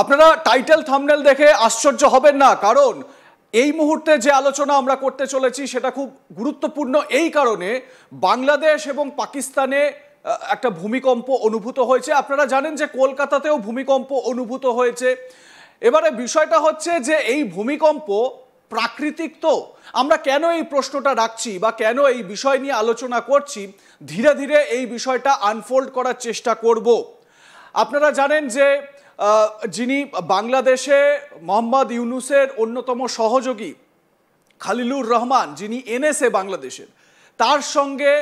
আপনারা title thumbnail দেখে আশ্চর্য হবেন না, কারণ এই মুহূর্তে যে আলোচনা আমরা করতে চলেছি সেটা খুব গুরুত্বপূর্ণ এই কারণে বাংলাদেশ এবং পাকিস্তানে একটা ভূমিকম্প অনুভূত হয়েছে। আপনারা জানেন যে কলকাতাতেও ভূমিকম্প অনুভূত হয়েছে। এবারে বিষয়টা হচ্ছে যে এই ভূমিকম্প প্রাকৃতিক, তো আমরা কেন এই প্রশ্নটা রাখছি বা কেন এই বিষয় নিয়ে আলোচনা করছি, ধীরে ধীরে এই বিষয়টা আনফোল্ড করার চেষ্টা করব। আপনারা জানেন যে যিনি বাংলাদেশে মোহাম্মদ ইউনূসের অন্যতম সহযোগী খলিলুর রহমান, যিনি এনএসএ বাংলাদেশের, তার সঙ্গে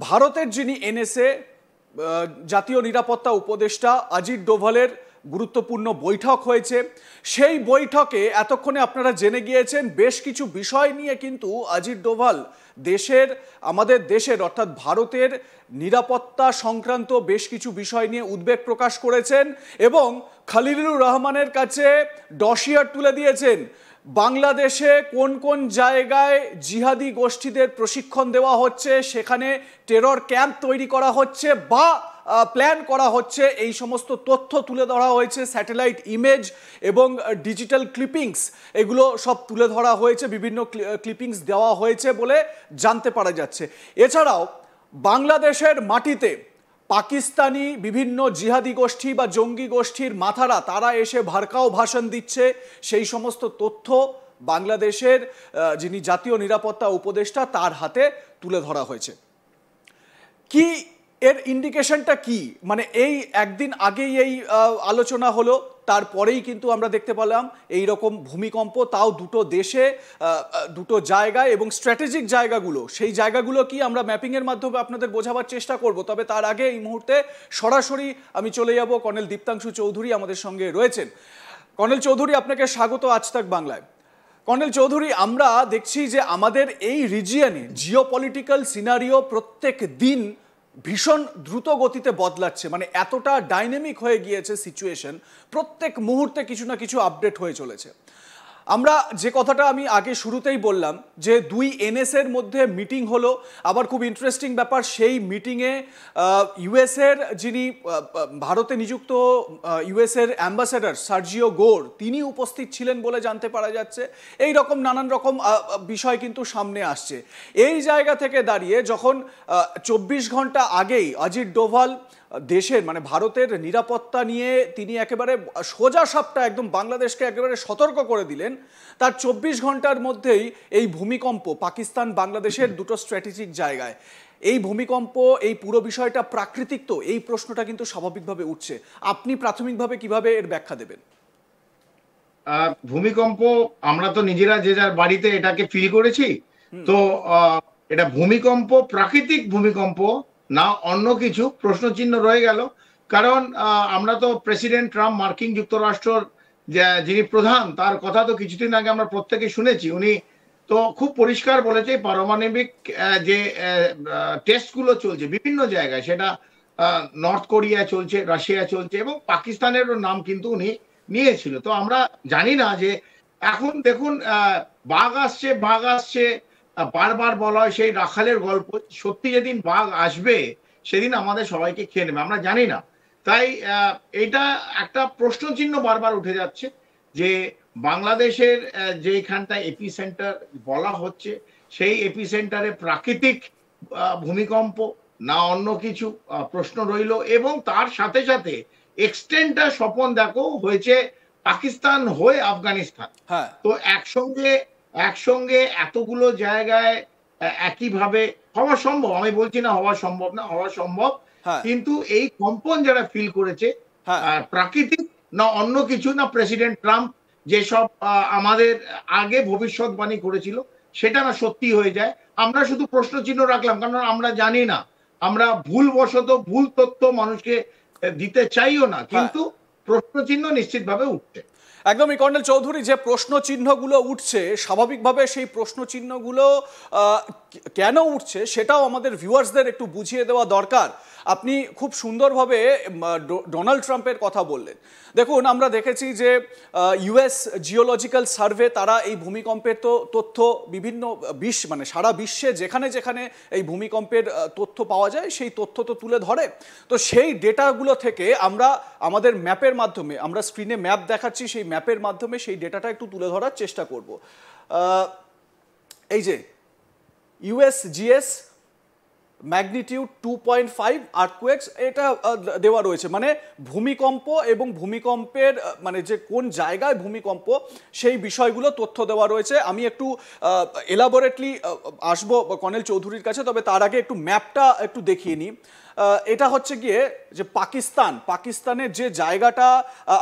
ভারতের যিনি এনএসএ জাতীয় নিরাপত্তা উপদেষ্টা অজিত ডোভালের গুরুত্বপূর্ণ বৈঠক হয়েছে। সেই বৈঠকে এতক্ষণে আপনারা জেনে গিয়েছেন বেশ কিছু বিষয় নিয়ে কিন্তু অজিত ডোভাল আমাদের দেশের অর্থাৎ ভারতের নিরাপত্তা সংক্রান্ত বেশ কিছু বিষয় নিয়ে উদ্বেগ প্রকাশ করেছেন এবং খলিলুর রহমানের কাছে ডসিয়ার তুলে দিয়েছেন। বাংলাদেশে কোন কোন জায়গায় জিহাদি গোষ্ঠীদের প্রশিক্ষণ দেওয়া হচ্ছে, সেখানে টেরর ক্যাম্প তৈরি করা হচ্ছে বা প্ল্যান করা হচ্ছে, এই সমস্ত তথ্য তুলে ধরা হয়েছে। স্যাটেলাইট ইমেজ এবং ডিজিটাল ক্লিপিংস এগুলো সব তুলে ধরা হয়েছে, বিভিন্ন ক্লিপিংস দেওয়া হয়েছে বলে জানতে পারা যাচ্ছে। এছাড়াও বাংলাদেশের মাটিতে পাকিস্তানি বিভিন্ন জিহাদি গোষ্ঠী বা জঙ্গি গোষ্ঠীর মাথারা তারা এসে ভারকাও ভাষণ দিচ্ছে, সেই সমস্ত তথ্য বাংলাদেশের যিনি জাতীয় নিরাপত্তা উপদেষ্টা তার হাতে তুলে ধরা হয়েছে। কি এর ইন্ডিকেশনটা কি? মানে এই একদিন আগেই এই আলোচনা হলো, তারপরেই কিন্তু আমরা দেখতে পেলাম এই রকম ভূমিকম্প, তাও দুটো দেশে দুটো জায়গায় এবং স্ট্র্যাটেজিক জায়গাগুলো। সেই জায়গাগুলো কি আমরা ম্যাপিংয়ের মাধ্যমে আপনাদের বোঝাবার চেষ্টা করব। তবে তার আগে এই মুহূর্তে সরাসরি আমি চলে যাব, কর্নেল দীপ্তাংশু চৌধুরী আমাদের সঙ্গে রয়েছেন। কর্নেল চৌধুরী, আপনাকে স্বাগত আজ তাক বাংলায়। কর্নেল চৌধুরী, আমরা দেখছি যে আমাদের এই রিজিয়নে জিওপলিটিক্যাল সিনারিও প্রত্যেক দিন ভীষণ দ্রুত গতিতে বদলাচ্ছে, মানে এতটা ডাইনামিক হয়ে গিয়েছে সিচুয়েশন, প্রত্যেক মুহূর্তে কিছু না কিছু আপডেট হয়ে চলেছে। আমরা যে কথাটা আমি আগে শুরুতেই বললাম যে দুই এনএসএর মধ্যে মিটিং হলো, আবার খুব ইন্টারেস্টিং ব্যাপার, সেই মিটিংয়ে ইউএসের যিনি ভারতে নিযুক্ত ইউএসের অ্যাম্বাসেডর সার্জিও গোর, তিনি উপস্থিত ছিলেন বলে জানতে পারা যাচ্ছে। এই রকম নানান রকম বিষয় কিন্তু সামনে আসছে। এই জায়গা থেকে দাঁড়িয়ে যখন 24 ঘন্টা আগেই অজিত ডোভাল দেশের মানে ভারতের নিরাপত্তা নিয়ে তিনি একেবারে সোজা সাপটা একদম বাংলাদেশকে একেবারে সতর্ক করে দিলেন, তার 24 ঘন্টার মধ্যেই এই ভূমিকম্প পাকিস্তান বাংলাদেশের দুটো স্ট্র্যাটেজিক জায়গায়, এই ভূমিকম্প, এই পুরো বিষয়টা প্রাকৃতিক, তো এই প্রশ্নটা কিন্তু স্বাভাবিকভাবে উঠছে। আপনি প্রাথমিকভাবে কিভাবে এর ব্যাখ্যা দেবেন? ভূমিকম্প আমরা তো নিজেরা যে যার বাড়িতে এটাকে ফিল করেছি, তো এটা ভূমিকম্প প্রাকৃতিক ভূমিকম্প না অন্য কিছু, প্রশ্নচিহ্ন রয়ে গেল। কারণ আমরা তো প্রেসিডেন্ট ট্রাম্প, মার্কিন যুক্তরাষ্ট্রের যিনি প্রধান, তার কথা তো কিছুদিন আগে আমরা প্রত্যেকে শুনেছি। উনি তো খুব পরিষ্কার বলেছে পারমাণবিক যে টেস্টগুলো চলছে বিভিন্ন জায়গায়, সেটা নর্থ কোরিয়া চলছে, রাশিয়া চলছে এবং পাকিস্তানেরও নাম কিন্তু উনি নিয়েছিল। তো আমরা জানি না যে এখন দেখুন বাঘ আসছে বাঘ আসছে বারবার বলা হয়, সেই রাখালের গল্প, সত্যি যেদিন বাঘ আসবে সেদিন আমাদের সবাইকে খেয়ে নেবে, আমরা জানি না। তাই এটা একটা প্রশ্নচিহ্ন বারবার উঠে যাচ্ছে যে বাংলাদেশের যেখানটা এপি সেন্টার বলা হচ্ছে, সেই এপি সেন্টারে প্রাকৃতিক ভূমিকম্প না অন্য কিছু, প্রশ্ন রইল। এবং তার সাথে সাথে এক্সটেন্টটা স্বপন দেখো হয়েছে পাকিস্তান হয়ে আফগানিস্তান। তো একসঙ্গে এতগুলো জায়গায় একইভাবে হওয়া সম্ভব, আমি বলছি না হওয়া সম্ভব না, হওয়া সম্ভব, কিন্তু এই কম্পন যারা ফিল করেছে প্রাকৃতিক না অন্য কিছু, না প্রেসিডেন্ট ট্রাম্প যেসব আমাদের আগে ভবিষ্যৎবাণী করেছিল সেটা না সত্যি হয়ে যায়। আমরা শুধু প্রশ্নচিহ্ন রাখলাম কারণ আমরা জানি না, আমরা ভুলবশত ভুল তথ্য মানুষকে দিতে চাইও না, কিন্তু প্রশ্নচিহ্ন নিশ্চিতভাবে উঠছে। একদমই কর্নেল চৌধুরী, যে প্রশ্ন চিহ্নগুলো উঠছে স্বাভাবিকভাবে সেই প্রশ্ন চিহ্নগুলো কেন উঠছে সেটাও আমাদের ভিউয়ার্সদের একটু বুঝিয়ে দেওয়া দরকার। আপনি খুব সুন্দরভাবে ডোনাল্ড ট্রাম্পের কথা বললেন। দেখুন, আমরা দেখেছি যে ইউএস জিওলজিক্যাল সার্ভে তারা এই ভূমিকম্পের তথ্য বিভিন্ন মানে সারা বিশ্বে যেখানে যেখানে এই ভূমিকম্পের তথ্য পাওয়া যায় সেই তথ্য তো তুলে ধরে। তো সেই ডেটাগুলো থেকে আমরা আমাদের ম্যাপের মাধ্যমে, আমরা স্ক্রিনে ম্যাপ দেখাচ্ছি, সেই ম্যাপের মাধ্যমে সেই ডেটাটা একটু তুলে ধরার চেষ্টা করব। এই যে ইউএসজিএস ম্যাগনিটিউড 2.5 আর্থকোয়েকস, এটা দেওয়া রয়েছে, মানে ভূমিকম্প এবং ভূমিকম্পের মানে যে কোন জায়গায় ভূমিকম্প সেই বিষয়গুলো তথ্য দেওয়া রয়েছে। আমি একটু এলাবোরেটলি আসবো কর্নেল চৌধুরীর কাছে, তবে তার আগে একটু ম্যাপটা একটু দেখিয়ে নিই। এটা হচ্ছে গিয়ে যে পাকিস্তানের যে জায়গাটা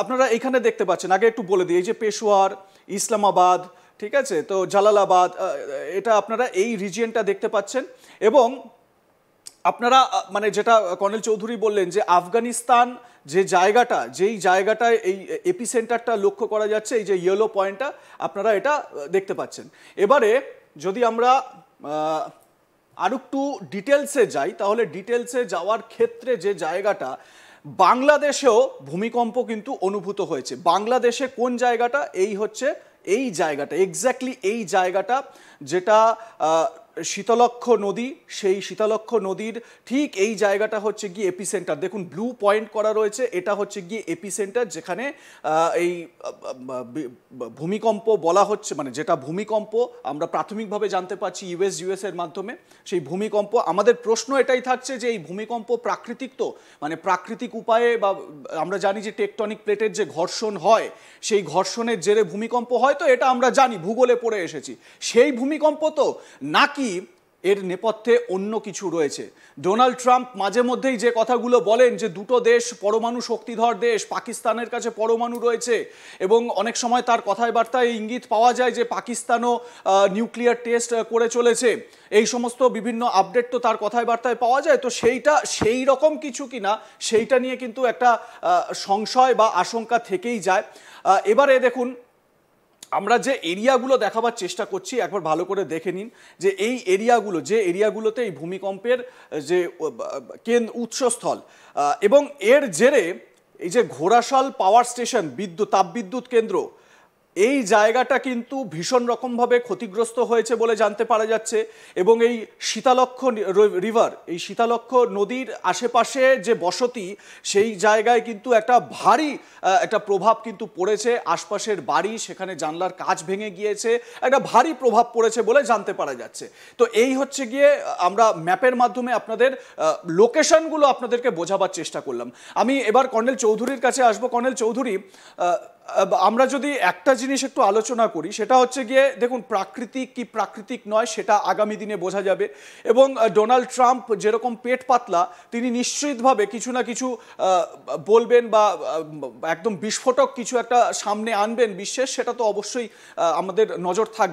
আপনারা এখানে দেখতে পাচ্ছেন, আগে একটু বলে দিই, এই যে পেশোয়ার, ইসলামাবাদ, ঠিক আছে, তো জালালাবাদ, এটা আপনারা এই রিজিয়নটা দেখতে পাচ্ছেন। এবং আপনারা মানে যেটা কর্নেল চৌধুরী বললেন যে আফগানিস্তান যেই জায়গাটায় এই এপিসেন্টারটা লক্ষ্য করা যাচ্ছে, এই যে ইয়েলো পয়েন্টটা আপনারা এটা দেখতে পাচ্ছেন। এবারে যদি আমরা আরো একটু ডিটেলসে যাই, তাহলে ডিটেলসে যাওয়ার ক্ষেত্রে যে জায়গাটা, বাংলাদেশেও ভূমিকম্প কিন্তু অনুভূত হয়েছে। বাংলাদেশে কোন জায়গাটা? এই হচ্ছে এই জায়গাটা, এক্স্যাক্টলি এই জায়গাটা, যেটা শীতলক্ষ নদী, সেই শীতলক্ষ নদীর ঠিক এই জায়গাটা হচ্ছে গিয়ে এপিসেন্টার। দেখুন ব্লু পয়েন্ট করা রয়েছে, এটা হচ্ছে গিয়ে এপিসেন্টার, যেখানে এই ভূমিকম্প বলা হচ্ছে, মানে যেটা ভূমিকম্প আমরা প্রাথমিকভাবে জানতে পারছি ইউএস এর মাধ্যমে সেই ভূমিকম্প। আমাদের প্রশ্ন এটাই থাকছে যে এই ভূমিকম্প প্রাকৃতিক, তো মানে প্রাকৃতিক উপায়ে, বা আমরা জানি যে টেকটনিক প্লেটের যে ঘর্ষণ হয় সেই ঘর্ষণের জেরে ভূমিকম্প হয়, তো এটা আমরা জানি, ভূগোলে পড়ে এসেছি। সেই ভূমিকম্প তো, নাকি এর নেপথ্যে অন্য কিছু রয়েছে? ডোনাল্ড ট্রাম্প মাঝে মধ্যেই যে কথাগুলো বলেন যে দুটো দেশ পরমাণু শক্তিধর দেশ, পাকিস্তানের কাছে পরমাণু রয়েছে, এবং অনেক সময় তার কথায় বার্তায় ইঙ্গিত পাওয়া যায় যে পাকিস্তানও নিউক্লিয়ার টেস্ট করে চলেছে, এই সমস্ত বিভিন্ন আপডেট তো তার কথায় বার্তায় পাওয়া যায়। তো সেইটা সেই রকম কিছু কিনা, সেইটা নিয়ে কিন্তু একটা সংশয় বা আশঙ্কা থেকেই যায়। এবারে দেখুন, আমরা যে এরিয়াগুলো দেখাবার চেষ্টা করছি একবার ভালো করে দেখে নিন, যে এই এরিয়াগুলো, যে এরিয়াগুলোতে এই ভূমিকম্পের যে উৎসস্থল, এবং এর জেরে এই যে ঘোড়াশাল পাওয়ার স্টেশন, তাপবিদ্যুৎ কেন্দ্র, এই জায়গাটা কিন্তু ভীষণ রকমভাবে ক্ষতিগ্রস্ত হয়েছে বলে জানতে পারা যাচ্ছে। এবং এই শীতলক্ষ রিভার, এই শীতলক্ষ নদীর আশেপাশে যে বসতি, সেই জায়গায় কিন্তু একটা ভারী একটা প্রভাব কিন্তু পড়েছে। আশপাশের বাড়ি, সেখানে জানলার কাচ ভেঙে গিয়েছে, একটা ভারী প্রভাব পড়েছে বলে জানতে পারা যাচ্ছে। তো এই হচ্ছে গিয়ে আমরা ম্যাপের মাধ্যমে আপনাদের লোকেশনগুলো আপনাদেরকে বোঝাবার চেষ্টা করলাম। আমি এবার কর্নেল চৌধুরীর কাছে আসবো। কর্নেল চৌধুরী, আমরা যদি একটা জিনিস একটু আলোচনা করি, সেটা হচ্ছে গিয়ে দেখুন, প্রাকৃতিক কি প্রাকৃতিক নয় সেটা আগামী দিনে বোঝা যাবে। এবং ডোনাল্ড ট্রাম্প যেরকম পেট পাতলা, তিনি নিশ্চিতভাবে কিছু না কিছু বলবেন, বা একদম বিস্ফোরক কিছু একটা সামনে আনবেন বিশ্বের, সেটা তো অবশ্যই আমাদের নজর থাকবে।